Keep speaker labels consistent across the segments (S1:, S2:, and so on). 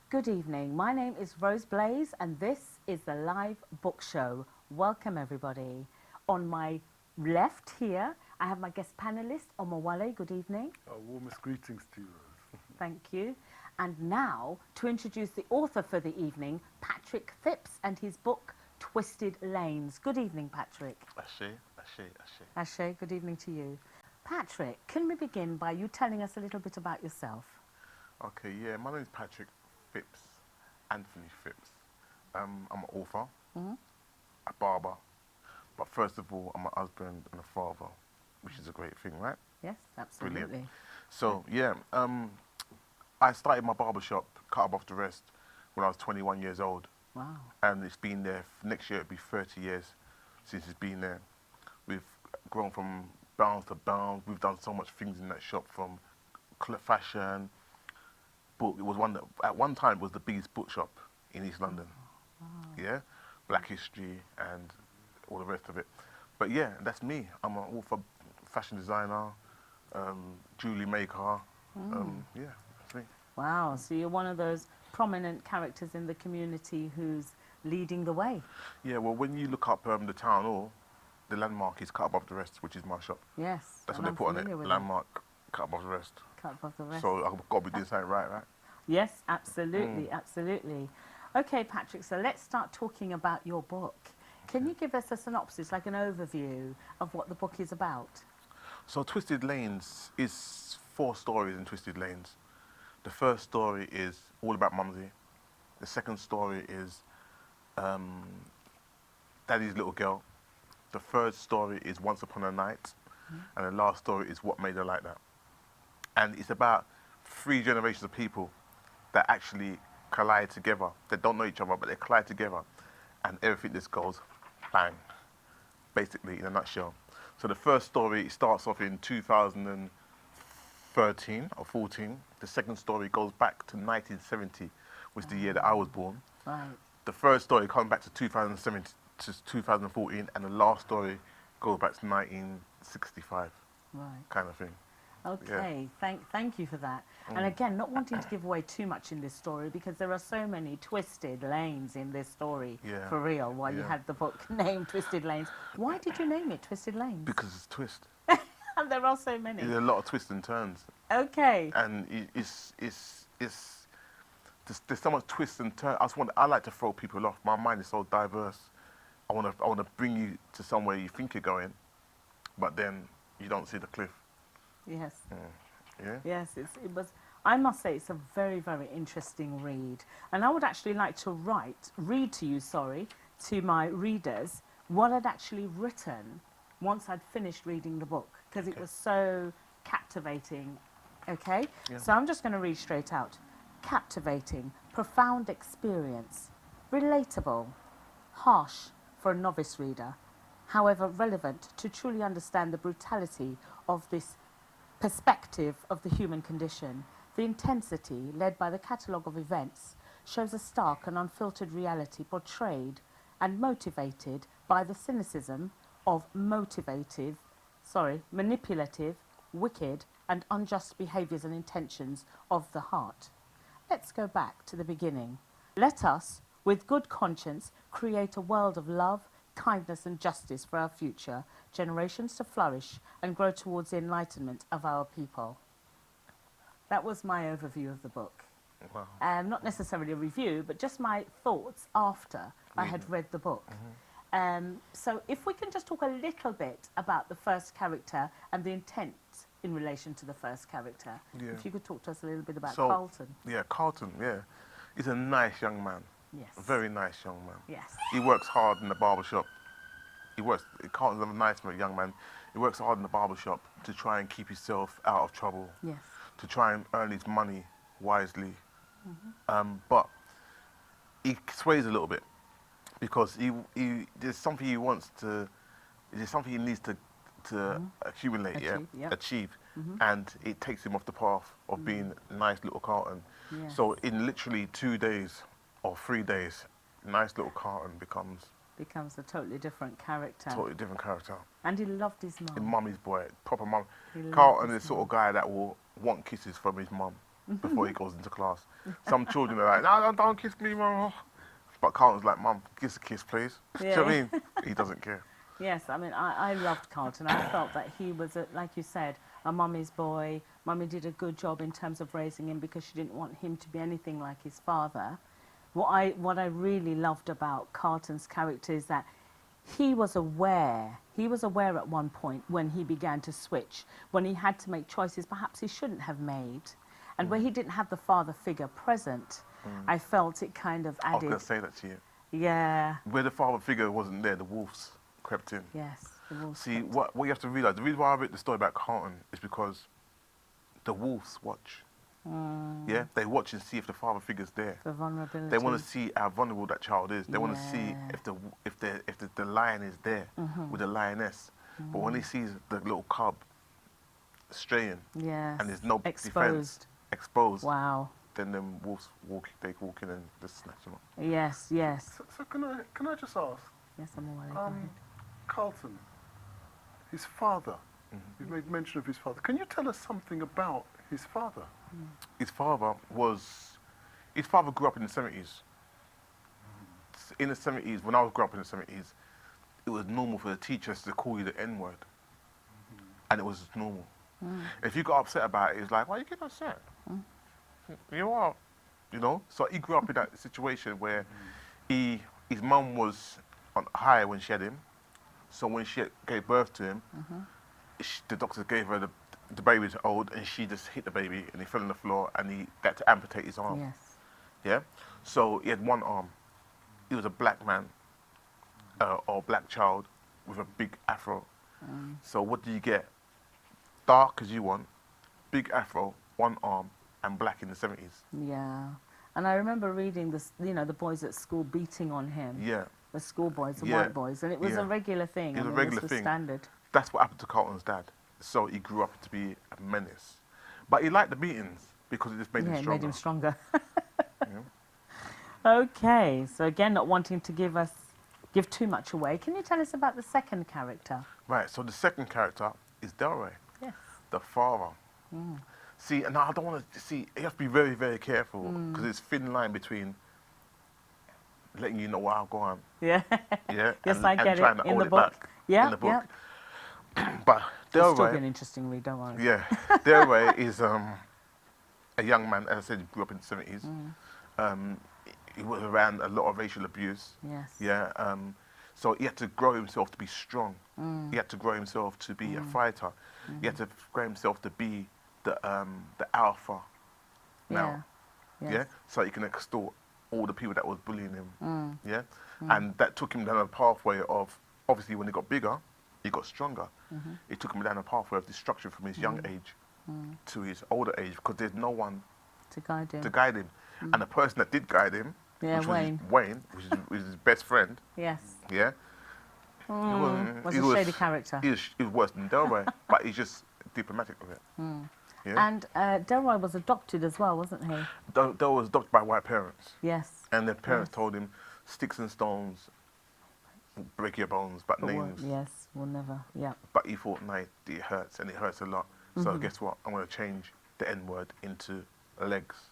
S1: Good evening. My name is Rose Blaze and this is the live book show. Welcome everybody. On my left here, I have my guest panelist, Omawale. Good evening.
S2: Warmest greetings to you, Rose.
S1: Thank you. And now to introduce the author for the evening, Patrick Phipps, and his book, Twisted Lanes. Good evening, Patrick.
S2: Ashe, ashe, ashe.
S1: Ashe, good evening to you. Patrick, can we begin by you telling us a little bit about yourself?
S2: Okay, yeah, my name is Patrick Phipps, Anthony Phipps. I'm an author, a barber, but first of all, I'm a husband and a father, which is a great thing, right?
S1: Yes, absolutely.
S2: Brilliant. So, yeah, I started my barber shop, cut above the rest, when I was 21 years old.
S1: Wow.
S2: And it's been there, next year it'll be 30 years since it's been there. We've grown from bounds to bounds. We've done so much things in that shop, from fashion, book. It was one that, at one time, was the biggest bookshop in East London.
S1: Wow.
S2: Yeah, Black History and all the rest of it. But yeah, that's me. I'm an author, fashion designer, jewelry maker. Yeah, that's me.
S1: Wow, so you're one of those prominent characters in the community who's leading the way.
S2: Yeah, well, when you look up the town hall, the landmark is cut above the rest, which is my shop.
S1: Yes,
S2: That's
S1: and
S2: what
S1: I'm
S2: they put on it.
S1: familiar with
S2: Landmark, cut above the rest.
S1: Cut above the rest.
S2: So I've got to be doing something right, right?
S1: Yes, absolutely, absolutely. Okay, Patrick, so let's start talking about your book. Can you give us a synopsis, like an overview of what the book is about?
S2: So Twisted Lanes is 4 stories in Twisted Lanes. The first story is all about Mumsy. The second story is Daddy's little girl. The third story is Once Upon a Night. And the last story is What Made Her Like That. And it's about 3 generations of people that actually collide together. They don't know each other, but they collide together. And everything just goes bang, basically, in a nutshell. So the first story starts off in 2013 or 14. The second story goes back to 1970, which is the year that I was born.
S1: Right.
S2: The third story comes back to 2007 to 2014, and the last story goes back to 1965,
S1: Right.
S2: kind of thing.
S1: Okay, thank you for that. And again, not wanting to give away too much in this story, because there are so many twisted lanes in this story,
S2: Yeah.
S1: for real, why you
S2: Yeah.
S1: had the book named Twisted Lanes. Why did you name it Twisted Lanes?
S2: Because it's a twist.
S1: And there are so many.
S2: There's a lot of twists and turns,
S1: Okay.
S2: and there's so much twists and turns. I like to throw people off. My mind is so diverse. I want to bring you to somewhere you think you're going, but then you don't see the cliff.
S1: Yes.
S2: Yeah.
S1: Yes, it was. I must say, it's a very, very interesting read, and I would actually like to read to you, to my readers, what I'd actually written once I'd finished reading the book, because it was so captivating. Okay,
S2: Yeah.
S1: so I'm just going to read straight out. Captivating, profound experience, relatable, harsh for a novice reader, however relevant to truly understand the brutality of this perspective of the human condition. The intensity led by the catalogue of events shows a stark and unfiltered reality portrayed and motivated by the cynicism of manipulative, wicked and unjust behaviours and intentions of the heart. Let's go back to the beginning. Let us, with good conscience, create a world of love, kindness and justice for our future generations to flourish and grow towards the enlightenment of our people. That was my overview of the book.
S2: Wow.
S1: Not necessarily a review, but just my thoughts after I had read the book. So if we can just talk a little bit about the first character and the intent in relation to the first character.
S2: Yeah.
S1: If you could talk to us a little bit about
S2: So-
S1: Carlton.
S2: Yeah, Carlton. Yeah, he's a nice young man.
S1: Yes.
S2: A very nice young man.
S1: Yes.
S2: He works hard in the barber shop. Carlton's a nice young man. He works hard in the barber shop to try and keep himself out of trouble,
S1: Yes.
S2: to try and earn his money wisely. But he sways a little bit because there's something he wants to, there's something he needs to accumulate, achieve, and it takes him off the path of being nice little Carlton.
S1: Yes.
S2: So in literally 2 days or 3 days, nice little Carlton becomes
S1: Becomes a totally different character.
S2: totally different character.
S1: And he loved his
S2: A
S1: mum.
S2: mummy's boy, proper mum.
S1: He loved
S2: Carlton
S1: his
S2: is the sort
S1: mum.
S2: of guy that will want kisses from his mum. before he goes into class. Some children are like, no, don't kiss me, mum. But Carlton's like, mum, give us a kiss, please. Do you know what I mean? He doesn't care.
S1: Yes, I mean, I loved Carlton. I felt that he was, like you said, a mummy's boy. Mummy did a good job in terms of raising him because she didn't want him to be anything like his father. What I really loved about Carlton's character is that he was aware. He was aware at one point when he began to switch, when he had to make choices perhaps he shouldn't have made. And where he didn't have the father figure present, I felt it kind of
S2: I was
S1: added.
S2: going to say that to you.
S1: Yeah.
S2: Where the father figure wasn't there, the wolves crept in.
S1: Yes. The wolves
S2: See,
S1: crept
S2: what you have to realise, the reason why I wrote the story about Carlton is because the wolves watch. Yeah, they watch and see if the father figure's there.
S1: The vulnerability.
S2: They want to see how vulnerable that child is. They want to see
S1: Yeah.
S2: if the lion is there with the lioness. But when he sees the little cub straying
S1: Yes.
S2: and there's no defense, exposed,
S1: Wow.
S2: then them wolves walk in and just snatch them up.
S1: Yes, yes.
S3: So can I just ask,
S1: Yes, I'm all right.
S3: Carlton, his father, you've made mention of his father. Can you tell us something about his father?
S2: His father grew up in the 70s. In the 70s, when I grew up in the 70s, it was normal for the teachers to call you the N-word. And it was normal. If you got upset about it, it's like, why you get upset? You are, you know? So he grew up in that situation where his mum was on high when she had him. So when she gave birth to him, the doctors gave her the baby was old, and she just hit the baby, and he fell on the floor, and he had to amputate his arm.
S1: Yes.
S2: Yeah? So he had one arm. He was a black man, or black child, with a big afro. So what do you get? Dark as you want, big afro, one arm, and black in the 70s.
S1: Yeah. And I remember reading this, you know, the boys at school beating on him.
S2: Yeah.
S1: The schoolboys, the
S2: Yeah.
S1: white boys. And it was
S2: Yeah.
S1: a regular thing.
S2: It was
S1: I
S2: a
S1: mean,
S2: regular
S1: this was
S2: thing.
S1: standard.
S2: That's what happened to Carlton's dad. So he grew up to be a menace. But he liked the beatings because it just made him
S1: Yeah, it
S2: stronger.
S1: made him stronger.
S2: Yeah.
S1: Okay. So again, not wanting to give too much away. Can you tell us about the second character?
S2: Right, so the second character is Delroy,
S1: Yes.
S2: the father. See, and I don't want to see, you have to be very, very careful because it's thin line between letting you know what I'll go on.
S1: Yeah.
S2: Yeah.
S1: Yes, I get
S2: trying
S1: it.
S2: to
S1: In
S2: hold
S1: the
S2: it
S1: book.
S2: back
S1: Yeah.
S2: in the book.
S1: Yeah.
S2: But
S1: It'll still be
S2: Delroy,
S1: an interesting read, don't worry.
S2: yeah, Delroy is a young man, as I said, he grew up in the 70s. He was around a lot of racial abuse.
S1: Yes.
S2: Yeah. So he had to grow himself to be strong. He had to grow himself to be a fighter. He had to grow himself to be the alpha now.
S1: Yeah.
S2: Yeah. So he can extort all the people that was bullying him. Yeah. And that took him down a pathway of, obviously when he got bigger, he got stronger. It took him down a pathway of destruction from his young age to his older age because there's no one
S1: To guide him.
S2: to guide him. And the person that did guide him,
S1: Yeah,
S2: which
S1: Wayne.
S2: was Wayne, which was his best friend,
S1: Yes.
S2: yeah,
S1: Was
S2: he
S1: a shady character.
S2: He was worse than Delroy, but he's just diplomatic with it. Yeah.
S1: And Delroy was adopted as well, wasn't he?
S2: Del was adopted by white parents,
S1: Yes.
S2: and their parents
S1: Yes.
S2: told him, "Sticks and stones break your bones, but
S1: But
S2: names."
S1: yes, we'll never. Yeah.
S2: But he thought, "No, it hurts, and it hurts a lot." So guess what? I'm going to change the N word into legs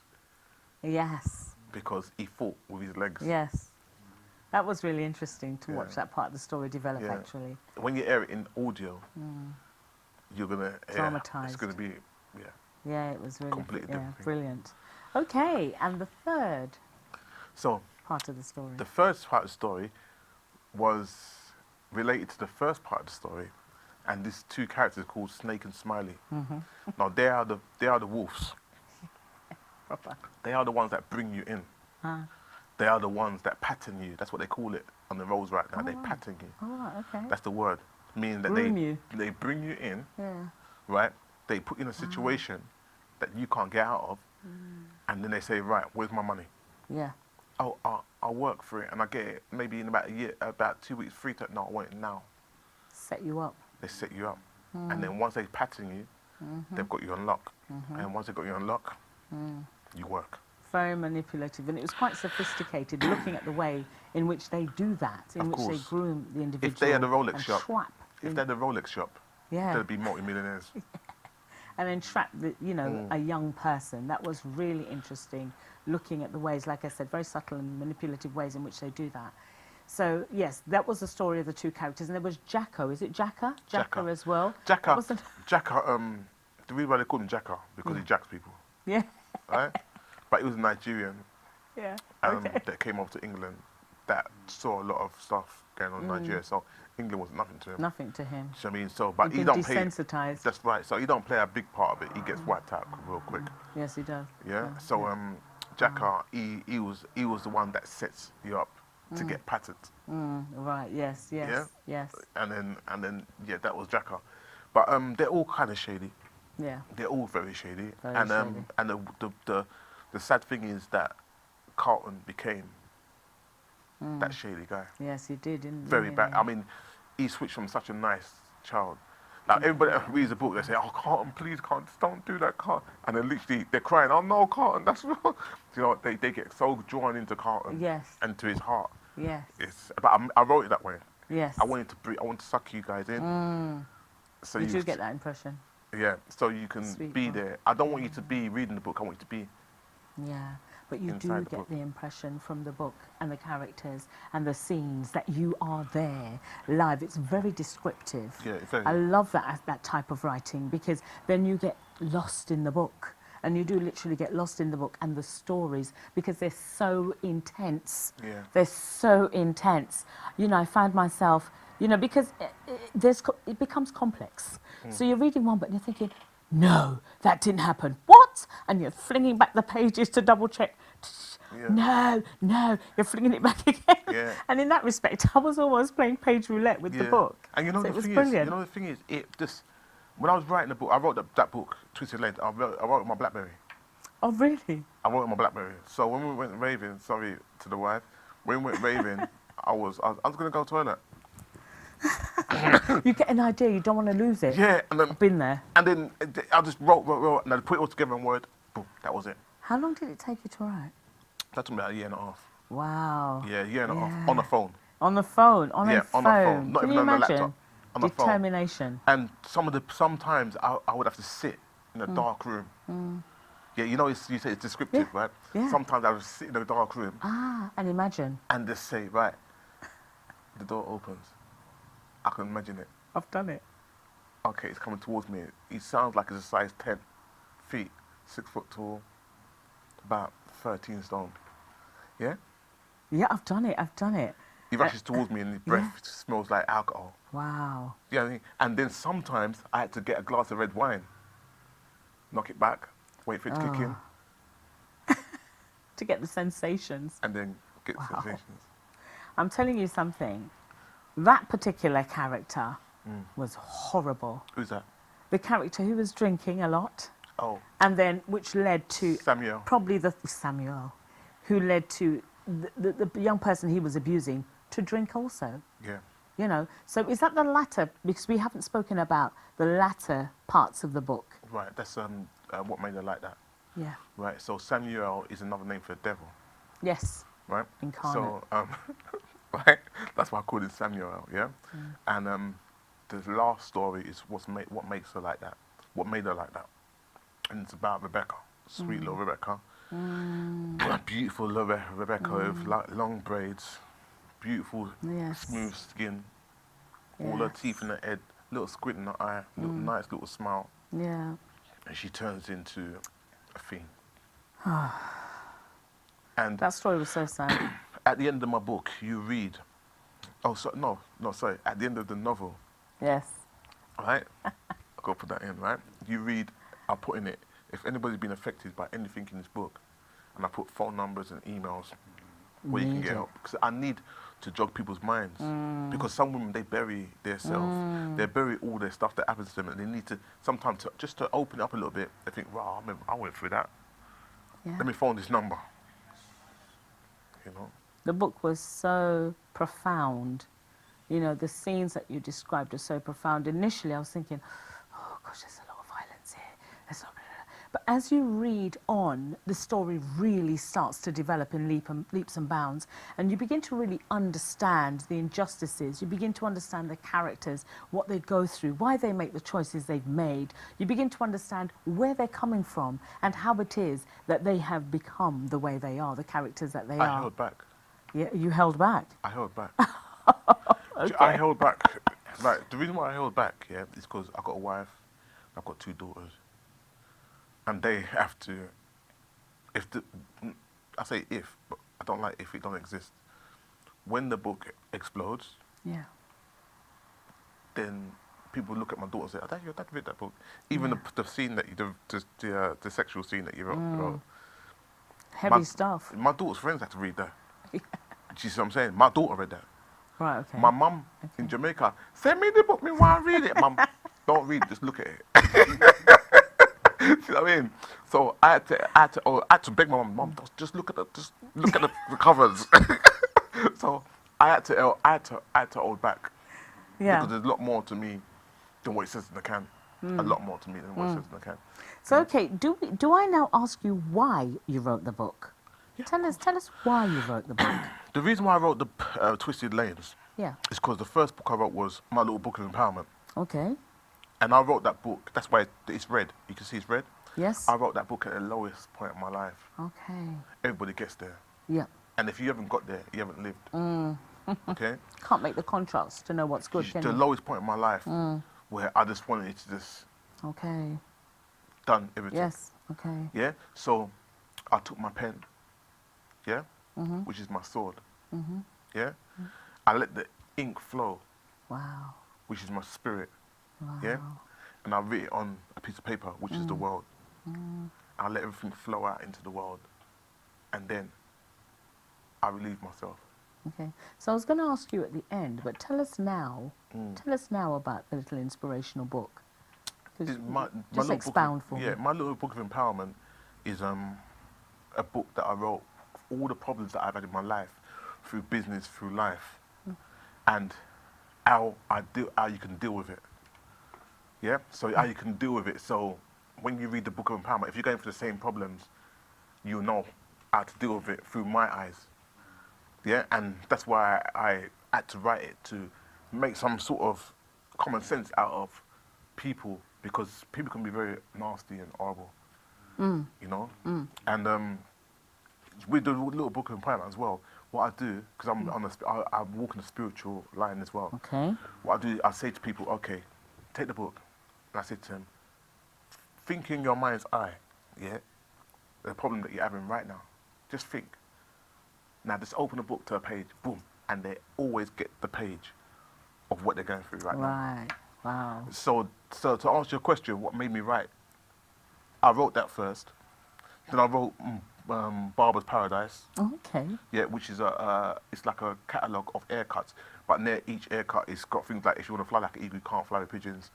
S1: Yes.
S2: because he fought with his legs.
S1: Yes. That was really interesting to watch
S2: Yeah.
S1: that part of the story develop,
S2: Yeah.
S1: actually.
S2: When you air it in audio, you're gonna It's
S1: Traumatised.
S2: gonna be
S1: Yeah, it was really
S2: Completely different thing.
S1: brilliant. Okay, and the third
S2: So
S1: part of the story.
S2: the first part of the story was related to the first part of the story, and these two characters called Snake and Smiley. Now they are the wolves.
S1: Proper.
S2: They are the ones that bring you in.
S1: Ah.
S2: They are the ones that pattern you. That's what they call it on the roads right now. They
S1: right.
S2: pattern you.
S1: Oh, right, okay.
S2: That's the word. Meaning that
S1: Groom you.
S2: they bring you in,
S1: Yeah.
S2: right? They put you in a situation that you can't get out of, and then they say, right, where's my money?
S1: Yeah.
S2: Oh, I'll work for it, and I get it maybe in about a year, about 2 weeks free. No, I want it now.
S1: Set you up.
S2: They set you up, and then once they pattern you, they've got you on lock, and once they've got you on lock, you work.
S1: Very manipulative, and it was quite sophisticated looking at the way in which they do that, in
S2: Of
S1: which
S2: course.
S1: they groom the individual.
S2: If they had a Rolex
S1: and
S2: shop,
S1: trap
S2: if
S1: the-
S2: they had a Rolex shop,
S1: Yeah.
S2: they'd be multi-millionaires.
S1: and entrap a young person. That was really interesting, looking at the ways, like I said, very subtle and manipulative ways in which they do that. So yes, that was the story of the two characters, and there was Jacko. Is it Jacka? Jacka as well.
S2: Jacka,
S1: Wasn't-
S2: Jacka, the reason why they called him Jacka, because he jacks people,
S1: Yeah.
S2: right? But he was a Nigerian
S1: Yeah. Okay.
S2: that came over to England that saw a lot of stuff going on in Nigeria, so England was nothing to him.
S1: Nothing to him.
S2: Do you know what I mean? So, but
S1: He'd
S2: he
S1: been
S2: don't play.
S1: desensitized.
S2: That's right. So he don't play a big part of it. He gets wiped out real quick.
S1: Yes, he does.
S2: Yeah. So Jacka, he was the one that sets you up to get patted.
S1: Right. Yes. Yes.
S2: Yeah?
S1: Yes.
S2: And then yeah, that was Jacka. But they're all kind of shady.
S1: Yeah.
S2: They're all very shady.
S1: Very
S2: and
S1: shady.
S2: and the sad thing is that Carlton became that shady guy.
S1: Yes, he did. Didn't
S2: Very
S1: he?
S2: bad. I mean, he switched from such a nice child. Like everybody that reads the book, they say, "Oh, Carlton, please, Carlton, just don't do that, Carlton." And then literally they're crying, "Oh no, Carlton, that's wrong." You know, they get so drawn into Carlton
S1: Yes.
S2: and to his heart.
S1: Yes.
S2: But I wrote it that way.
S1: Yes.
S2: I wanted to suck you guys in. So
S1: You do get that impression.
S2: Yeah, so you can
S1: Sweet
S2: be
S1: boy.
S2: there. I don't want you to be reading the book. I want you to be.
S1: Yeah, but you do
S2: Inside the
S1: get
S2: book.
S1: the impression from the book and the characters and the scenes that you are there live. It's very descriptive.
S2: Yeah, very.
S1: I love that type of writing, because then you get lost in the book, and you do literally get lost in the book and the stories, because they're so intense.
S2: Yeah.
S1: They're so intense. You know, I find myself, because it becomes complex. So you're reading one book and you're thinking, no, that didn't happen. What? And you're flinging back the pages to double check.
S2: Yeah.
S1: No, you're flinging it back again.
S2: Yeah.
S1: And in that respect, I was almost playing page roulette with the
S2: Yeah.
S1: book.
S2: And
S1: So it was brilliant.
S2: the thing is, when I was writing the book, I wrote that book, Twisted Length. I wrote it on my BlackBerry.
S1: Oh, really?
S2: I wrote it on my BlackBerry. So when we went raving, sorry to the wife, when we went raving, I was gonna go to the toilet.
S1: You get an idea, you don't want to lose it.
S2: Yeah, and then
S1: I've been there.
S2: I just wrote, and I put it all together in Word. Boom, that was it.
S1: How long did it take you to write?
S2: That took me about a year and a half.
S1: Wow.
S2: Yeah, a year and a half
S1: Yeah.
S2: on the phone.
S1: On the phone, on
S2: Yeah,
S1: a phone.
S2: on the phone. Not
S1: Can
S2: even
S1: you
S2: on the
S1: imagine?
S2: laptop. On the phone.
S1: Determination.
S2: And sometimes I would have to sit in a dark room. Yeah, you say it's descriptive,
S1: Yeah,
S2: right?
S1: yeah.
S2: Sometimes I would sit in a dark room
S1: And imagine.
S2: and just say, right, the door opens. I can imagine it.
S1: I've done it.
S2: Okay, it's coming towards me. He sounds like he's a size 10 feet, 6 foot tall, about 13 stone. Yeah?
S1: Yeah, I've done it.
S2: He rushes towards me and his breath smells like alcohol.
S1: Wow.
S2: You know what I mean? And then sometimes I had to get a glass of red wine, knock it back, wait for it to kick in,
S1: To get the sensations.
S2: and then get the
S1: Wow.
S2: sensations.
S1: I'm telling you something. That particular character was horrible.
S2: Who's that?
S1: The character who was drinking a lot,
S2: Oh,
S1: and then which led to
S2: Samuel.
S1: probably Samuel, who led to the young person he was abusing to drink also.
S2: Yeah.
S1: So is that the latter? Because we haven't spoken about the latter parts of the book.
S2: Right, that's what made her like that.
S1: Yeah.
S2: Right, so Samuel is another name for the devil,
S1: Yes.
S2: right?
S1: Incarnate.
S2: So, right, that's why I called it Samuel, yeah? And the last story is what makes her like that, what made her like that. And it's about Rebecca, sweet little Rebecca. Beautiful little Rebecca with long braids, beautiful,
S1: Yes.
S2: smooth skin, all her
S1: Yes.
S2: teeth in her head, little squint in her eye, nice little smile.
S1: Yeah.
S2: And she turns into a fiend. And
S1: That story was so sad.
S2: at the end of my book, you read. Oh, sorry. At the end of the novel,
S1: Yes.
S2: right? I've got to put that in, right? You read. I put in it. If anybody's been affected by anything in this book, and I put phone numbers and emails where you can
S1: Need
S2: get
S1: it.
S2: help, because I need to jog people's minds. Because some women, they bury themselves. They bury all their stuff that happens to them, and they need to sometimes just to open it up a little bit. They think, wow, I went through that.
S1: Yeah.
S2: Let me phone this number. You know.
S1: The book was so profound. The scenes that you described are so profound. Initially, I was thinking, oh gosh, there's a lot of violence here. But as you read on, the story really starts to develop in leaps and bounds, and you begin to really understand the injustices. You begin to understand the characters, what they go through, why they make the choices they've made. You begin to understand where they're coming from and how it is that they have become the way they are, the characters that they
S2: I
S1: are.
S2: held back.
S1: Yeah, you held back.
S2: I held back.
S1: Okay.
S2: I held back. Like, the reason why I held back, yeah, is because I've got a wife, I've got 2 daughters, and they have to. If the, I say if, but I don't like if it don't exist. When the book explodes,
S1: Yeah.
S2: then people look at my daughter and say, "Oh, your dad read that book." Even
S1: Yeah.
S2: the scene that you, the sexual scene that you wrote.
S1: Heavy stuff.
S2: My daughter's friends had to read that. Do you see what I'm saying? My daughter read that.
S1: Right, okay.
S2: My mum in Jamaica, send me the book, me want to read it. Mum, don't read it, just look at it. See what I mean? So I had to beg my mum, just look at the covers. So I had to hold back
S1: Yeah.
S2: because there's a lot more to me than what it says in the can. A lot more to me than what it says in the can.
S1: So, okay, do I now ask you why you wrote the book?
S2: Yeah,
S1: Tell us why you wrote the book.
S2: The reason why I wrote the Twisted Lanes
S1: Yeah.
S2: is because the first book I wrote was my little book of empowerment.
S1: Okay.
S2: And I wrote that book, that's why it's red. You can see it's red.
S1: Yes.
S2: I wrote that book at the lowest point of my life.
S1: Okay.
S2: Everybody gets there.
S1: Yeah.
S2: And if you haven't got there, you haven't lived. Okay?
S1: Can't make the contrast to know what's good, can
S2: The
S1: you?
S2: lowest point of my life where I just wanted to just
S1: Okay.
S2: done everything.
S1: Yes. Okay.
S2: Yeah? So I took my pen, yeah? Which is my sword. Yeah? I let the ink flow,
S1: Wow.
S2: which is my spirit.
S1: Wow.
S2: Yeah? And I wrote it on a piece of paper, which is the world. I let everything flow out into the world. And then I relieve myself.
S1: Okay. So I was going to ask you at the end, but tell us now. Tell us now about the little inspirational book. 'Cause just
S2: little
S1: expound
S2: book,
S1: for me.
S2: yeah, my little book of empowerment is a book that I wrote for all the problems that I've had in my life, through business, through life, and how you can deal with it. Yeah, so how you can deal with it. So when you read the book of empowerment, if you're going through the same problems, you'll know how to deal with it through my eyes. Yeah, and that's why I had to write it, to make some sort of common sense out of people, because people can be very nasty and horrible, you know. And with the little book of empowerment as well, what I do, because I walk in the spiritual line as well.
S1: Okay.
S2: What I do, I say to people, okay, take the book, and I say to them, think in your mind's eye, yeah, the problem that you're having right now. Just think. Now just open the book to a page, boom, and they always get the page of what they're going through right now.
S1: Right. Wow.
S2: So to answer your question, what made me write? I wrote that first. Then I wrote Barber's Paradise,
S1: Okay.
S2: yeah, which is it's like a catalogue of haircuts, but near each haircut it's got things like, if you want to fly like an eagle, you can't fly with pigeons.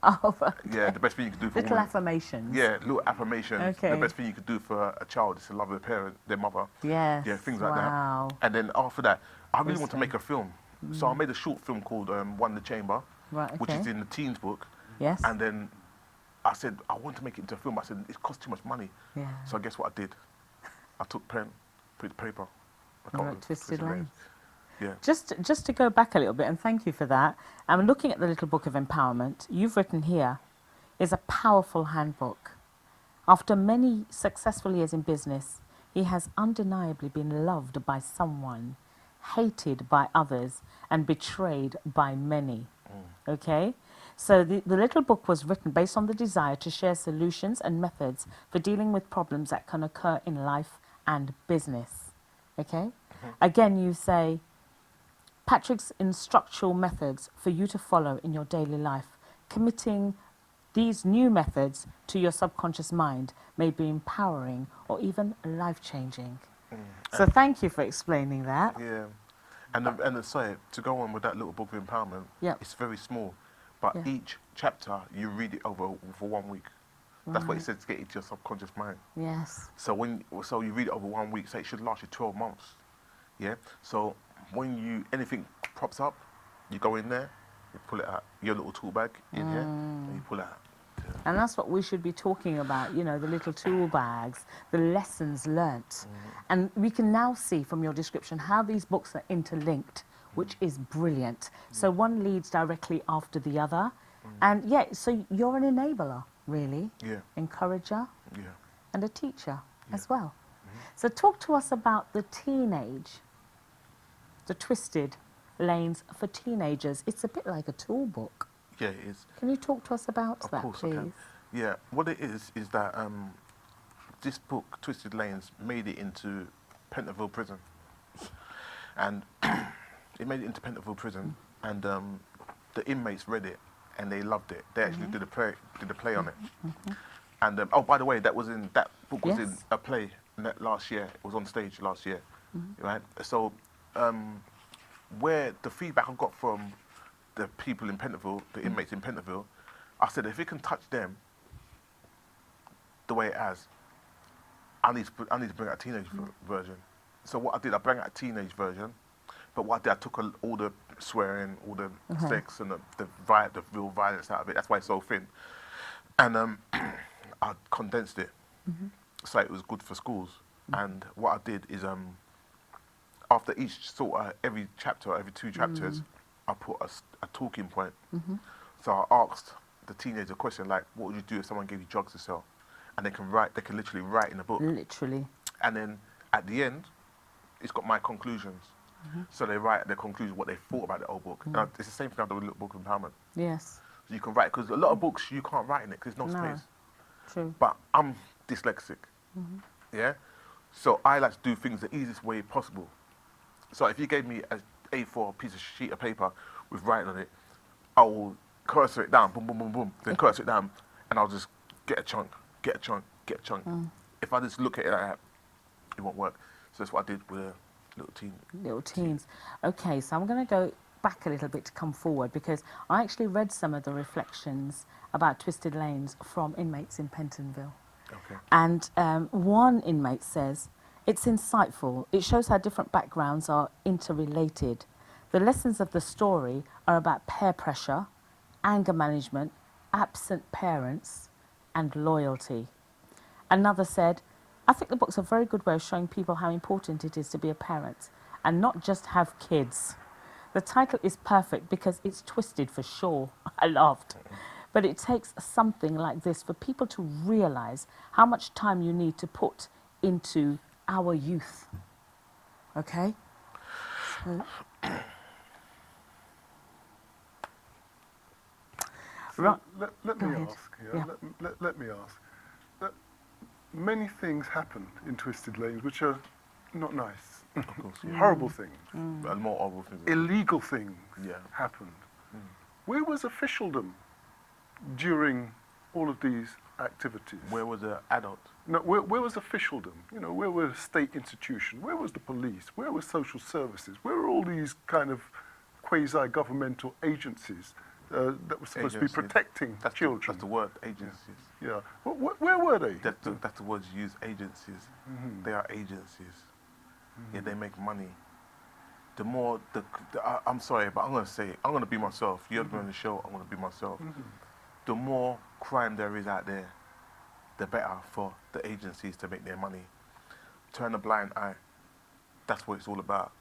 S1: Oh, right.
S2: Yeah, the best thing you can do for a
S1: Little
S2: woman.
S1: affirmations.
S2: Yeah, little affirmations.
S1: Okay.
S2: The best thing you could do for a child is to love their parent, their mother.
S1: Yes.
S2: Yeah, things like
S1: Wow.
S2: that. And then after that, I really want to
S1: Wisdom.
S2: make a film. So I made a short film called One the Chamber,
S1: Right,
S2: which is
S1: okay.
S2: in the teens book.
S1: Yes.
S2: And then I said, I want to make it into a film. I said, it costs too much money.
S1: Yeah.
S2: So guess what I did? I took pen, put it to paper. I
S1: You
S2: got
S1: wrote
S2: the
S1: Twisted Lanes.
S2: Yeah.
S1: Just to go back a little bit, and thank you for that. I'm looking at the little book of empowerment. You've written here is a powerful handbook. After many successful years in business, he has undeniably been loved by someone, hated by others, and betrayed by many. Okay? So the little book was written based on the desire to share solutions and methods for dealing with problems that can occur in life and business. Okay? Again, you say, Patrick's instructional methods for you to follow in your daily life, committing these new methods to your subconscious mind may be empowering or even life-changing. So thank you for explaining that.
S2: Yeah. And sorry, to go on with that little book of empowerment,
S1: Yep.
S2: it's very small, but
S1: Yeah.
S2: each chapter you read it over for 1 week. That's what it says, to get into your subconscious mind.
S1: Yes.
S2: So you read it over 1 week, so it should last you 12 months. Yeah. So when anything pops up, you go in there, you pull it out, your little tool bag in here, and you pull it out.
S1: And that's what we should be talking about, you know, the little tool bags, the lessons learnt. And we can now see from your description how these books are interlinked, which is brilliant. So one leads directly after the other. And yeah, so you're an enabler, really,
S2: Yeah.
S1: encourager,
S2: Yeah.
S1: and a teacher as well. So talk to us about the twisted lanes for teenagers. It's a bit like a tool book.
S2: Yeah, it is.
S1: Can you talk to us about
S2: Of
S1: that,
S2: course
S1: please?
S2: I can. Yeah, what it is that this book, Twisted Lanes, made it into Pentonville Prison. And it made it into Pentonville Prison, and the inmates read it, and they loved it. They actually did a play on it. And oh, by the way, that book was in
S1: Yes.
S2: a play last year. It was on stage last year, right? So, where the feedback I got from the people in Pentonville, the inmates in Pentonville, I said, if it can touch them the way it has, I need to bring out a teenage version. So what I did, I bring out a teenage version, but what I did, I took all the swearing, all the sex, and the real violence out of it. That's why it's so thin. And I condensed it so it was good for schools. And what I did is, after each every chapter, every 2 chapters, I put a talking point. So I asked the teenager a question like, what would you do if someone gave you drugs to sell? And they can literally write in a book.
S1: Literally.
S2: And then at the end, it's got my conclusions. So they write their conclusion, what they thought about the old book. And it's the same thing I do with Little Book of Empowerment.
S1: Yes.
S2: So you can write, because a lot of books you can't write in it because there's no
S1: No.
S2: space.
S1: True.
S2: But I'm dyslexic, yeah? So I like to do things the easiest way possible. So if you gave me an A4 sheet of paper with writing on it, I will cursor it down, boom, boom, boom, boom, then cursor it down, and I'll just get a chunk, get a chunk, get a chunk. If I just look at it like that, it won't work. So that's what I did with a little
S1: teens. Okay, so I'm going to go back a little bit to come forward because I actually read some of the reflections about Twisted Lanes from inmates in Pentonville.
S2: Okay.
S1: And one inmate says, it's insightful. It shows how different backgrounds are interrelated. The lessons of the story are about peer pressure, anger management, absent parents, and loyalty. Another said, I think the book's a very good way of showing people how important it is to be a parent and not just have kids. The title is perfect because it's twisted for sure. I laughed. But it takes something like this for people to realize how much time you need to put into our youth. Okay? So,
S3: So let
S1: Go
S3: me
S1: ahead.
S3: ask.
S1: Yeah.
S3: Let me ask. That many things happen in Twisted Lanes which are not nice.
S2: Of course, yeah.
S3: Horrible things.
S2: And more horrible things.
S3: Illegal things
S2: Yeah.
S3: happened. Where was officialdom during all of these activities?
S2: Where was the adult?
S3: No, where was officialdom? You know, where were state institutions? Where was the police? Where were social services? Where were all these kind of quasi-governmental agencies that were supposed to be protecting children?
S2: That's the word, agencies.
S3: Yeah. Where were they?
S2: That's the words you use, agencies. They are agencies. Yeah, they make money. The more, I'm sorry, but I'm going to say it. I'm going to be myself. You have me on the show, I'm going to be myself. The more crime there is out there, the better for the agencies to make their money. Turn a blind eye. That's what it's all about.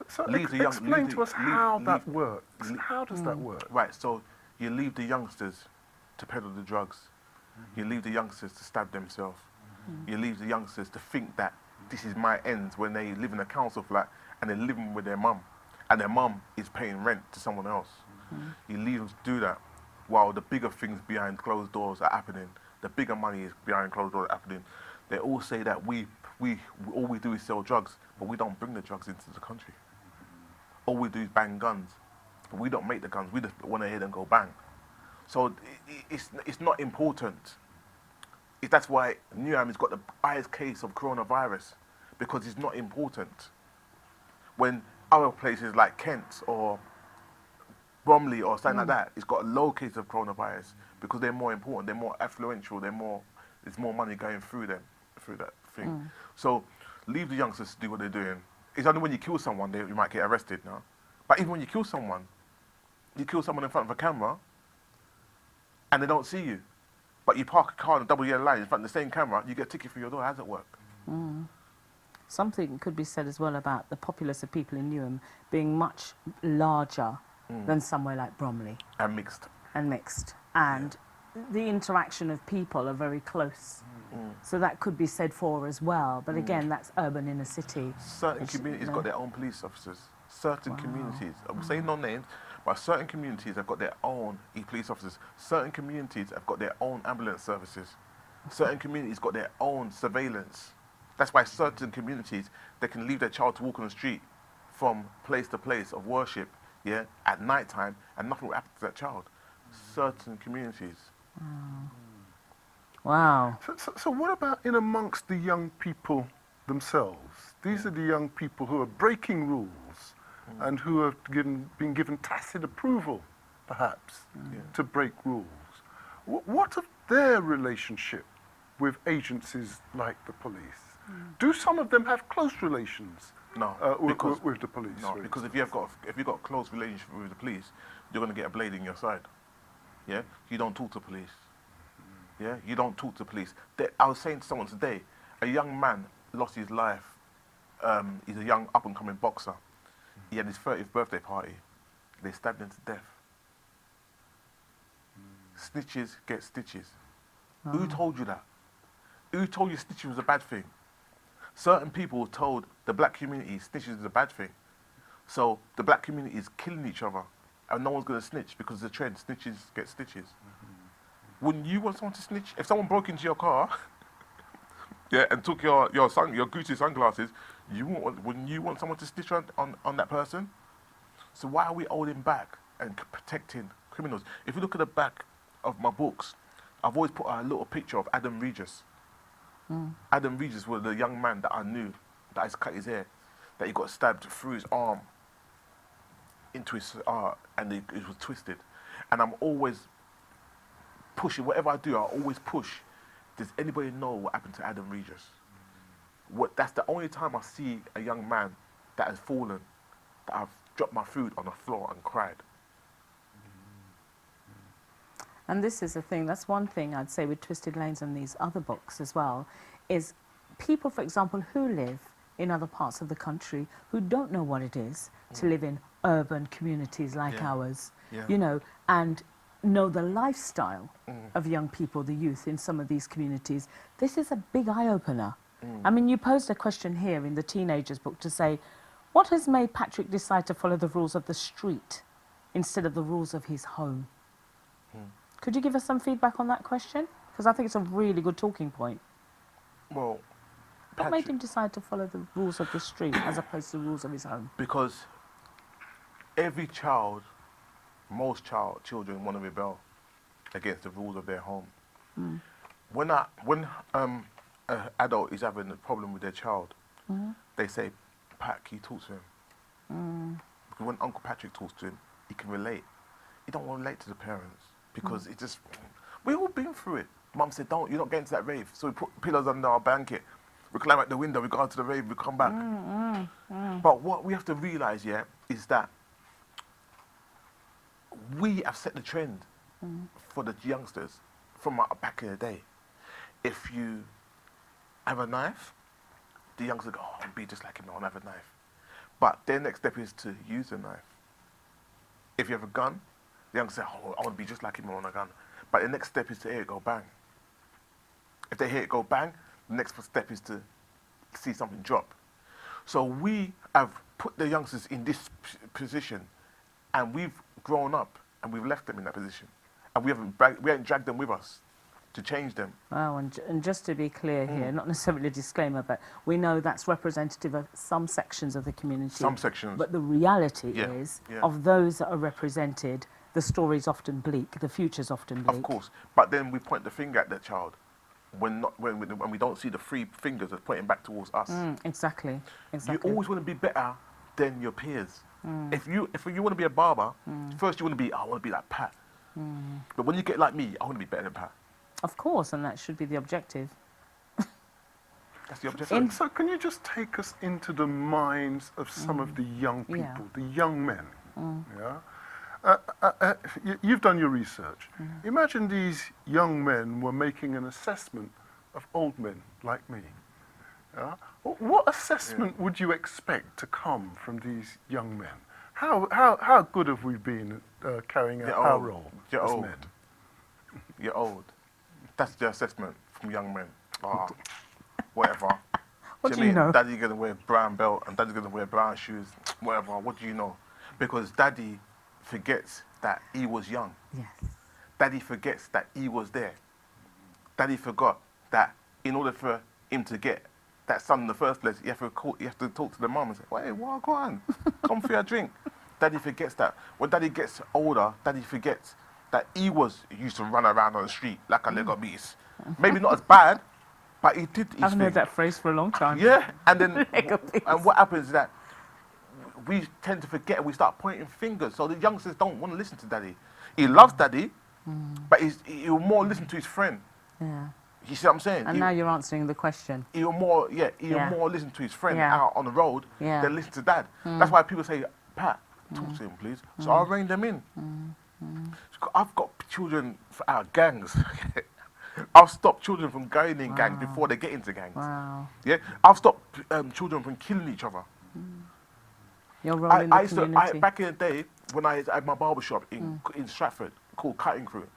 S3: So
S2: Leave
S3: explain to us how that
S2: leave-
S3: works. How does that work?
S2: Right, so you leave the youngsters to peddle the drugs. You leave the youngsters to stab themselves. You leave the youngsters to think that this is my end when they live in a council flat and they're living with their mum and their mum is paying rent to someone else. You leave them to do that while the bigger things behind closed doors are happening. The bigger money is behind closed doors happening. They all say that all we do is sell drugs, but we don't bring the drugs into the country. All we do is bang guns, but we don't make the guns. We just want to hear them go bang. So it's not important. That's why Newham has got the highest case of coronavirus, because it's not important. When other places like Kent or Bromley or something like that, it's got a low case of coronavirus because they're more important, they're more affluential, there's more money going through them, through that thing. So leave the youngsters to do what they're doing. It's only when you kill someone you might get arrested now. But even when you kill someone in front of a camera and they don't see you. But you park a car on a double yellow line in front of the same camera, you get a ticket for your door. How does it work?
S1: Something could be said as well about the populace of people in Newham being much larger than somewhere like Bromley.
S2: And mixed.
S1: And mixed. And the interaction of people are very close. So that could be said for as well. But again, that's urban inner city.
S2: Certain communities got their own police officers. Certain communities, I'm saying no names, but certain communities have got their own police officers. Certain communities have got their own ambulance services. Certain communities got their own surveillance. That's why certain communities, they can leave their child to walk on the street from place to place of worship, at night time, and nothing will happen to that child. Certain communities.
S1: Wow.
S3: So what about in amongst the young people themselves? These are the young people who are breaking rules and who have been given tacit approval, perhaps, to break rules. What of their relationship with agencies like the police? Do some of them have close relations
S2: No,
S3: with the police?
S2: No, because if you've got a close relationship with the police, you're going to get a blade in your side. Yeah, you don't talk to police. Yeah, you don't talk to police. I was saying to someone today, a young man lost his life. He's a young up-and-coming boxer. He had his 30th birthday party. They stabbed him to death. Snitches get stitches. Who told you that? Who told you snitching was a bad thing? Certain people told the black community snitching is a bad thing. So the black community is killing each other, and no one's going to snitch because the trend, snitches get stitches. Wouldn't you want someone to snitch? If someone broke into your car, and took your Gucci sunglasses, wouldn't you want someone to snitch on that person? So why are we holding back and protecting criminals? If you look at the back of my books, I've always put a little picture of Adam Regis. Adam Regis was the young man that I knew, that has cut his hair, that he got stabbed through his arm into his and it was twisted. And I'm always pushing, whatever I do, I always push. Does anybody know what happened to Adam Regis? That's the only time I see a young man that has fallen, that I've dropped my food on the floor and cried.
S1: And this is the thing, that's one thing I'd say with Twisted Lanes and these other books as well, is people, for example, who live in other parts of the country who don't know what it is to live in urban communities like ours, and know the lifestyle of young people, the youth in some of these communities. This is a big eye-opener. I mean, you posed a question here in the teenagers book to say, what has made Patrick decide to follow the rules of the street instead of the rules of his home? Could you give us some feedback on that question? Because I think it's a really good talking point.
S2: Well,
S1: what made him decide to follow the rules of the street as opposed to the rules of his home?
S2: Because every child, most children want to rebel against the rules of their home. When an adult is having a problem with their child, they say, Pat, can you talk to him? Because when Uncle Patrick talks to him, he can relate. He don't want to relate to the parents because it just, we've all been through it. Mum said, you're not getting to that rave. So we put pillows under our blanket. We climb out the window, we go out to the rave, we come back. But what we have to realise, is that we have set the trend for the youngsters from back in the day. If you have a knife, the youngsters go, I'll be just like him, I want to have a knife. But their next step is to use a knife. If you have a gun, the youngsters say, I want to be just like him, I want a gun. But the next step is to hear it go bang. If they hear it go bang, the next step is to see something drop. So we have put the youngsters in this position, and we've grown up, and we've left them in that position. And we haven't dragged them with us to change them.
S1: Wow, and just to be clear here, not necessarily a disclaimer, but we know that's representative of some sections of the community.
S2: Some sections.
S1: But the reality is, of those that are represented, the story's often bleak, the future's often bleak.
S2: Of course. But then we point the finger at that child when we don't see the three fingers that's pointing back towards us.
S1: Exactly.
S2: You always want to be better than your peers. If you want to be a barber, first you want to be, I want to be like Pat. But when you get like me, I want to be better than Pat.
S1: Of course, and that should be the objective.
S2: That's the objective.
S3: So can you just take us into the minds of some of the young people, the young men, You've done your research. Imagine these young men were making an assessment of old men like me. Yeah? What assessment would you expect to come from these young men? How good have we been carrying out our role
S2: You're
S3: as
S2: old.
S3: men?
S2: You're old. That's the assessment from young men. Ah, whatever.
S1: What do you know?
S2: Daddy's gonna wear brown belt and daddy's gonna wear brown shoes. Whatever. What do you know? Because daddy forgets that he was young.
S1: Yes.
S2: Daddy forgets that he was there. Daddy forgot that in order for him to get that son in the first place, you have to talk to the mum and say, "Hey, what go on? Come for a drink." Daddy forgets that. When daddy gets older, daddy forgets that he used to run around on the street like a Lego beast. Maybe not as bad, but he did his
S1: I haven't
S2: thing.
S1: heard that phrase for a long time.
S2: Yeah, and then
S1: Lego beast.
S2: and what happens is that we tend to forget and we start pointing fingers. So the youngsters don't want to listen to daddy. He loves daddy, but he'll more listen to his friend.
S1: Yeah.
S2: You see what I'm saying?
S1: And now you're answering the question.
S2: He'll more
S1: Yeah.
S2: more listen to his friend
S1: Yeah.
S2: out on the road
S1: Yeah.
S2: than listen to dad. That's why people say, "Pat, talk to him, please." So I'll rein them in. I've got children for our gangs. I've stopped children from going in gangs before they get into gangs.
S1: Wow.
S2: Yeah, I've stopped children from killing each other.
S1: Your role in the community.
S2: Back in the day when I had my barber shop in Stratford called Cutting Crew,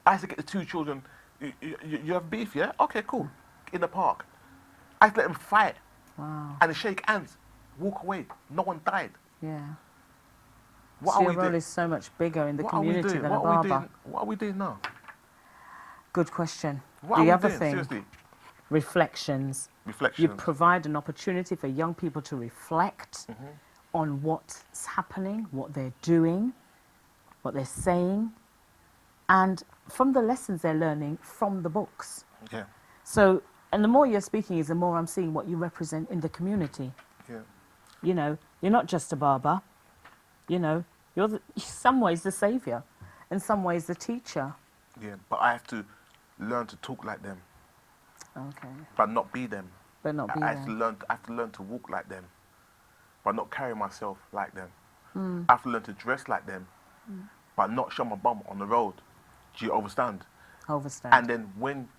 S2: I used to get the two children. You have beef, yeah? Okay, cool. In the park, I used to let them fight
S1: Wow.
S2: and they shake hands, walk away. No one died.
S1: Yeah.
S2: What
S1: So
S2: are
S1: your
S2: we
S1: role
S2: doing?
S1: is so much bigger in the
S2: What are we
S1: community
S2: doing?
S1: than a
S2: What are we
S1: barber.
S2: doing? What are we doing now?
S1: Good question.
S2: What
S1: The
S2: are we
S1: other
S2: doing?
S1: thing,
S2: Seriously,
S1: reflections. You
S2: reflection.
S1: provide an opportunity for young people to reflect on what's happening, what they're doing, what they're saying, and from the lessons they're learning from the books.
S2: Yeah,
S1: So, and the more you're speaking is the more I'm seeing what you represent in the community.
S2: yeah.
S1: You know, you're not just a barber. You know, you're in some ways the savior, in some ways the teacher.
S2: Yeah, but I have to learn to talk like them,
S1: Okay,
S2: but not be them.
S1: but not be
S2: I have to
S1: there.
S2: learn to walk like them, but not carry myself like them. I have to learn to dress like them, but not show my bum on the road. Do you understand?
S1: Overstand.
S2: And then when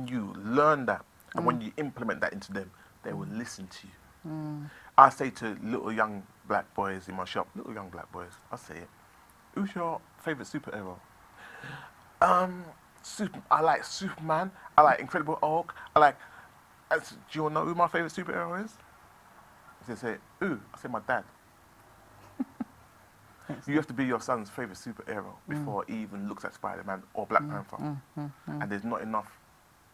S2: you learn that and when you implement that into them, they will listen to you. I say to little young black boys in my shop, I say it. Who's your favourite superhero? I like Superman. I like Incredible Hulk. Do you want to know who my favourite superhero is? They say, who? I say, my dad. You have to be your son's favourite superhero before he even looks at Spider-Man or Black Panther. And there's not enough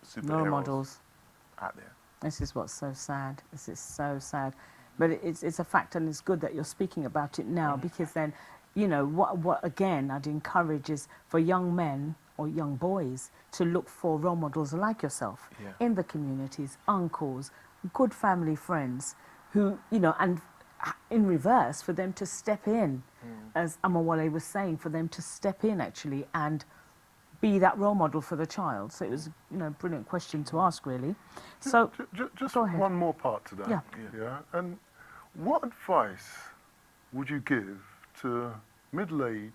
S2: superheroes
S1: Role models.
S2: out there.
S1: This is what's so sad. This is so sad. But it's a fact, and it's good that you're speaking about it now, because then, you know, what again I'd encourage is for young men or young boys to look for role models like yourself in the communities, uncles, good family friends who, you know, and in reverse, for them to step in, as Amawale was saying, for them to step in actually and be that role model for the child. So it was, you know, a brilliant question to ask, really. So
S3: Just
S1: go ahead.
S3: one more part to that.
S1: Yeah.
S3: And what advice would you give to middle-aged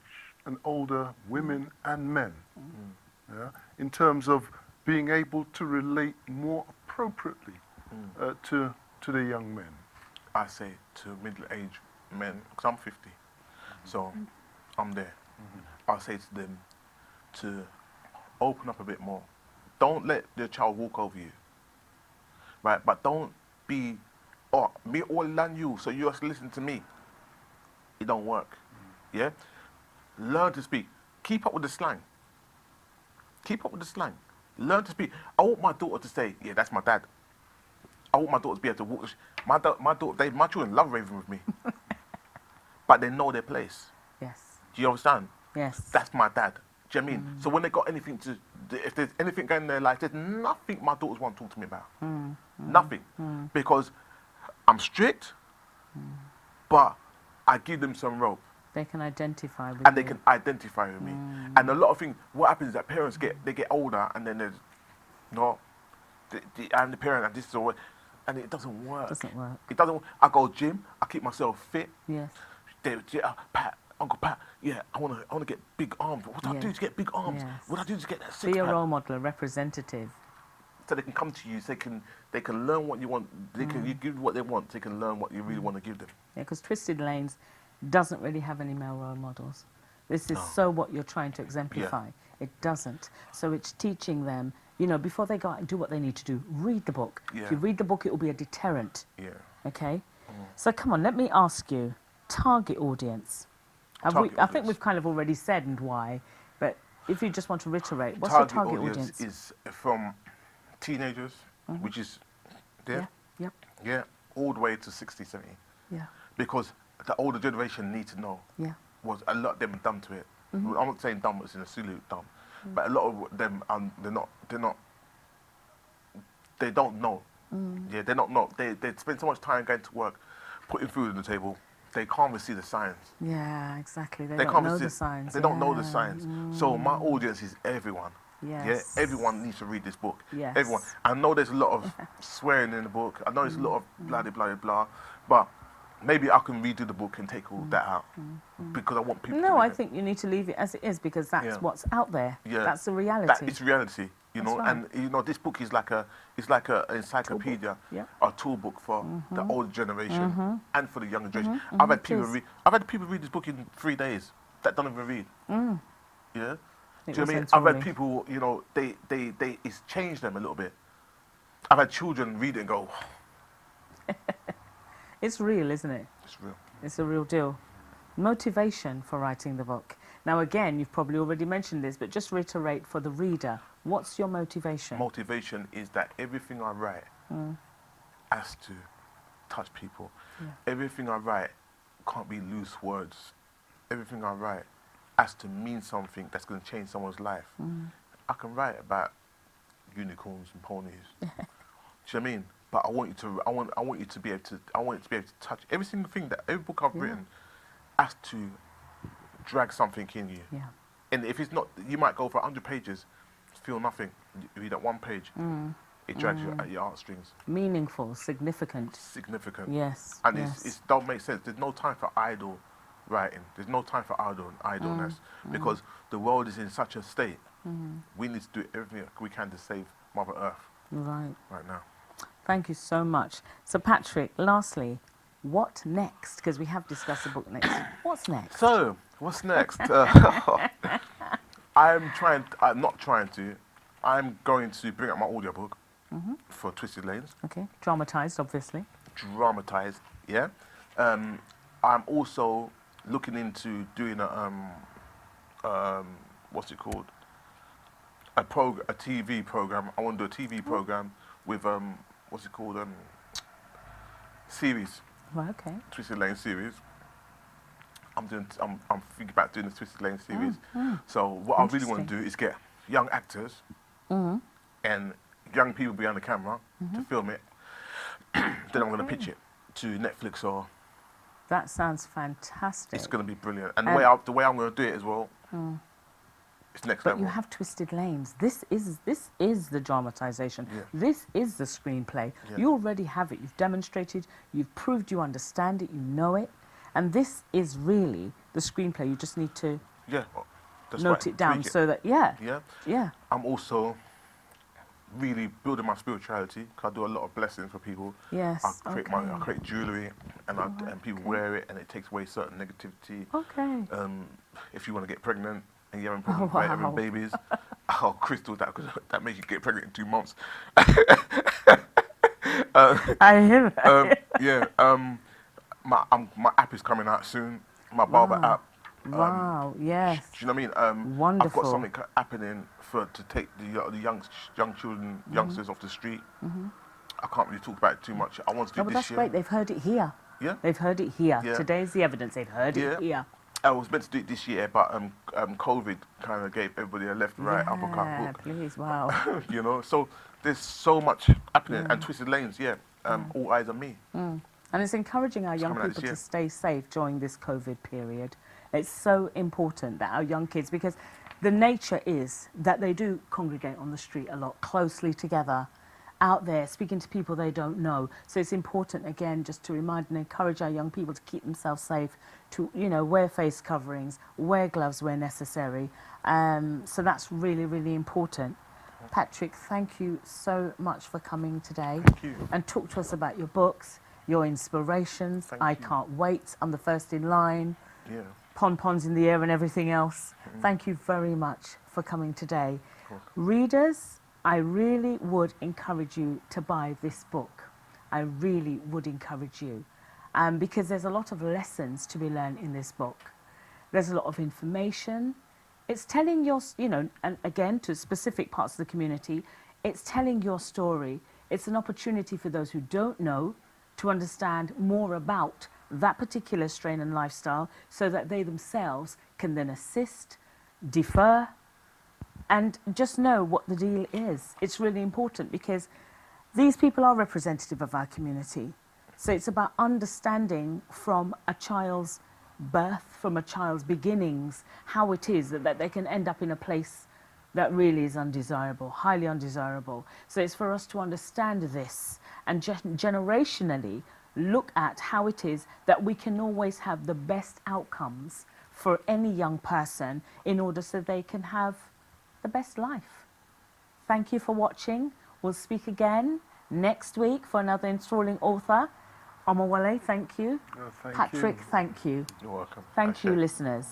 S3: and older women and men, in terms of being able to relate more appropriately to the young men?
S2: I say to middle-aged men, because I'm 50, so I'm there. I say to them to open up a bit more. Don't let the child walk over you, right? But don't be, me all than you, so you just listen to me. It don't work, yeah? Learn to speak. Keep up with the slang. Keep up with the slang. Learn to speak. I want my daughter to say, yeah, that's my dad. I want my daughter to be able to walk. My children love raving with me, but they know their place.
S1: yes,
S2: Do you understand?
S1: yes.
S2: That's my dad. Do you know what I mean? So when they got anything if there's anything going in their life, there's nothing my daughters want to talk to me about. Nothing. Because I'm strict, but I give them some rope.
S1: They can identify with
S2: And they
S1: you.
S2: can identify with me. And a lot of things, what happens is that parents get older and then there's, no, I'm the parent and this is all, and it doesn't work.
S1: Doesn't work.
S2: It doesn't. I go gym. I keep myself fit.
S1: Yes.
S2: Pat, Uncle Pat, yeah, I want to get big arms. What do I do to get big arms?
S1: Yes.
S2: What do I do to get that
S1: Be
S2: six
S1: a
S2: pack?
S1: role model, a representative.
S2: So they can come to you. So they can learn what you want. They can you give what they want. They can learn what you really want to give them.
S1: Yeah, because Twisted Lanes doesn't really have any male role models. This is
S2: No.
S1: so what you're trying to exemplify. It doesn't. So it's teaching them, you know, before they go out and do what they need to do, read the book.
S2: Yeah.
S1: If you read the book, it will be a deterrent.
S2: Yeah.
S1: Okay? So come on, let me ask you, target audience. I think
S2: audience.
S1: we've kind of already said and why, but if you just want to reiterate, what's
S2: Target
S1: your target
S2: audience is from teenagers, which is there,
S1: Yep.
S2: yeah, all the way to 60, 70.
S1: Yeah.
S2: Because the older generation need to know
S1: Yeah.
S2: was a lot of them dumb to it. I'm not saying dumb as in a silly dumb, but a lot of them they don't know. Yeah, they don't know. They spend so much time going to work, putting food on the table. They can't even see the signs.
S1: Yeah, exactly. They
S2: They
S1: don't
S2: can't
S1: know
S2: even see,
S1: the signs.
S2: They don't know the
S1: Yeah.
S2: signs. So my audience is everyone.
S1: Yes.
S2: Yeah, everyone needs to read this book.
S1: Yes.
S2: Everyone. I know there's a lot of swearing in the book. I know there's a lot of blah, blah, blah, blah. But maybe I can redo the book and take all that out because I want people to
S1: No,
S2: read
S1: I
S2: it.
S1: think you need to leave it as it is because that's
S2: Yeah.
S1: what's out there.
S2: Yeah.
S1: That's the reality.
S2: That is reality, you
S1: That's
S2: know.
S1: right.
S2: And you know, this book is like an encyclopedia,
S1: Yeah.
S2: a tool book for the older generation and for the younger generation.
S1: it is.
S2: I've had people read this book in 3 days that don't even read. Yeah.
S1: It
S2: Do you know what I
S1: was
S2: mean? I've had
S1: enthralling.
S2: people, you know, it's changed them a little bit. I've had children read it and go,
S1: It's real, isn't it?
S2: it's real.
S1: It's a real deal. Motivation for writing the book. Now, again, you've probably already mentioned this, but just reiterate for the reader, what's your motivation?
S2: Motivation is that everything I write has to touch people.
S1: Yeah.
S2: Everything I write can't be loose words. Everything I write has to mean something that's going to change someone's life. I can write about unicorns and ponies. Do you know what I mean? But I want you to be able to touch every single thing that every book I've written has to drag something in you.
S1: Yeah.
S2: And if it's not, you might go for 100 pages, feel nothing. You read that one page, it drags you at your heartstrings.
S1: Meaningful, significant.
S2: Significant.
S1: Yes.
S2: And
S1: yes.
S2: it don't make sense. There's no time for idle writing. There's no time for idleness because the world is in such a state. We need to do everything we can to save Mother Earth
S1: Right.
S2: right now.
S1: Thank you so much. So, Patrick, lastly, what next? Because we have discussed the book next. What's next?
S2: So, what's next? I'm going to bring up my audiobook for Twisted Lanes.
S1: Okay. Dramatized, obviously.
S2: Dramatized, yeah. I'm also looking into doing what's it called? A TV program. I want to do a TV program with what's it called? Series.
S1: Right, okay.
S2: Twisted Lane series. I'm thinking about doing the Twisted Lane series. So what I really want to do is get young actors and young people behind the camera to film it. Then I'm going to pitch it to Netflix or.
S1: That sounds fantastic.
S2: It's going to be brilliant. And the way I'm going to do it as well. It's next
S1: But
S2: level.
S1: you have Twisted Lanes. This is the dramatization.
S2: Yeah.
S1: This is the screenplay.
S2: Yeah.
S1: You already have it. You've demonstrated. You've proved you understand it. You know it. And this is really the screenplay. You just need to
S2: That's
S1: note
S2: right.
S1: it down
S2: Tweak
S1: so that, yeah.
S2: Yeah. I'm also really building my spirituality because I do a lot of blessings for people.
S1: Yes.
S2: I create jewellery and people wear it and it takes away certain negativity.
S1: Okay.
S2: If you want to get pregnant and you're having babies, crystals that makes you get pregnant in 2 months.
S1: I hear that.
S2: Yeah. My app is coming out soon. My barber app.
S1: Wow, yes.
S2: Do you know what I mean?
S1: Wonderful.
S2: I've got something happening to take the young children, youngsters off the street. I can't really talk about it too much. I want to do
S1: No, but
S2: this
S1: that's
S2: year.
S1: great. They've heard it here.
S2: Yeah.
S1: They've heard it here.
S2: Yeah.
S1: Today's the evidence. They've heard it here.
S2: I was meant to do it this year, but COVID kind of gave everybody a left, right, uppercut hook.
S1: Please, wow.
S2: You know, so there's so much happening. And Twisted Lanes, all eyes on me.
S1: And it's encouraging our young
S2: coming out
S1: people
S2: this
S1: to
S2: year.
S1: stay safe during this COVID period. It's so important that our young kids, because the nature is that they do congregate on the street a lot, closely together. out there speaking to people they don't know. So it's important, again, just to remind and encourage our young people to keep themselves safe, to, you know, wear face coverings, wear gloves where necessary. So that's really, really important. Patrick, thank you so much for coming today.
S2: Thank you.
S1: And talk to us about your books, your inspirations.
S2: Thank
S1: I
S2: you.
S1: can't wait. I'm the first in line.
S2: Yeah.
S1: Pom-poms in the air and everything else. Thank you very much for coming today. Readers, I really would encourage you to buy this book. I really would encourage you. Because there's a lot of lessons to be learned in this book. There's a lot of information. It's telling your, you know, and again, to specific parts of the community, it's telling your story. It's an opportunity for those who don't know to understand more about that particular strain and lifestyle so that they themselves can then assist, defer, and just know what the deal is. It's really important because these people are representative of our community. So it's about understanding from a child's birth, from a child's beginnings, how it is that they can end up in a place that really is undesirable, highly undesirable. So it's for us to understand this and generationally look at how it is that we can always have the best outcomes for any young person in order so they can have the best life. Thank you for watching. We'll speak again next week for another enthralling author. Omawale, thank you.
S3: Thank
S1: Patrick,
S3: you.
S1: thank you.
S2: You're welcome.
S1: Thank you,
S2: Ashe.
S1: listeners.